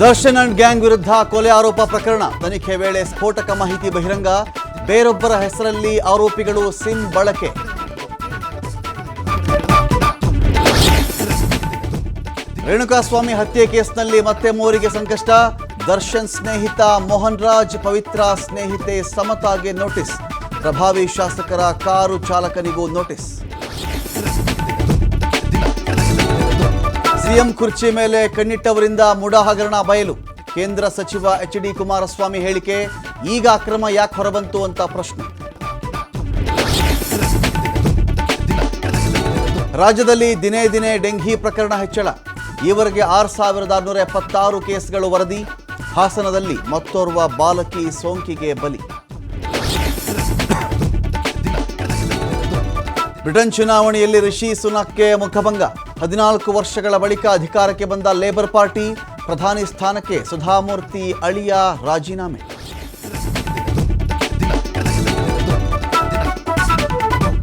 Darshan and gang ವಿರುದ್ಧ ಕೊಲೆ ಆರೋಪ ಪ್ರಕರಣ ತನಿಖೆ ವೇಳೆ ಸ್ಫೋಟಕ ಮಾಹಿತಿ ಬಹಿರಂಗ. ಬೇರೊಬ್ಬರ ಹೆಸರಲ್ಲಿ ಆರೋಪಿಗಳು ಸಿಮ್ ಬಳಕೆ. ರೇಣುಕಾಸ್ವಾಮಿ ಹತ್ಯೆ ಕೇಸ್ನಲ್ಲಿ ಮತ್ತೆ ಮೂವರಿಗೆ ಸಂಕಷ್ಟ. ದರ್ಶನ್ ಸ್ನೇಹಿತ ಮೋಹನ್ ರಾಜ್, ಪವಿತ್ರ ಸ್ನೇಹಿತೆ ಸಮತಾಗೆ ನೋಟಿಸ್. ಪ್ರಭಾವಿ ಶಾಸಕರ ಕಾರು ಚಾಲಕನಿಗೂ ನೋಟಿಸ್. ಸಿಎಂ ಕುರ್ಚಿ ಮೇಲೆ ಕಣ್ಣಿಟ್ಟವರಿಂದ ಮುಡಾ ಹಗರಣ ಬಯಲು. ಕೇಂದ್ರ ಸಚಿವ ಎಚ್.ಡಿ. ಕುಮಾರಸ್ವಾಮಿ ಹೇಳಿಕೆ. ಈಗ ಅಕ್ರಮ ಯಾಕೆ ಹೊರಬಂತು ಅಂತ ಪ್ರಶ್ನೆ. ರಾಜ್ಯದಲ್ಲಿ ದಿನೇ ದಿನೇ ಡೆಂಘಿ ಪ್ರಕರಣ ಹೆಚ್ಚಳ. ಈವರೆಗೆ 6,676 ಕೇಸ್ಗಳು ವರದಿ. ಹಾಸನದಲ್ಲಿ ಮತ್ತೋರ್ವ ಬಾಲಕಿ ಸೋಂಕಿಗೆ ಬಲಿ. ಬ್ರಿಟನ್ ಚುನಾವಣೆಯಲ್ಲಿ ರಿಷಿ ಸುನಕ್ಗೆ ಮುಖಭಂಗ. 14 ವರ್ಷಗಳ ಬಳಿಕ ಅಧಿಕಾರಕ್ಕೆ ಬಂದ ಲೇಬರ್ ಪಾರ್ಟಿ. ಪ್ರಧಾನಿ ಸ್ಥಾನಕ್ಕೆ ಸುಧಾಮೂರ್ತಿ ಅಳಿಯ ರಾಜೀನಾಮೆ.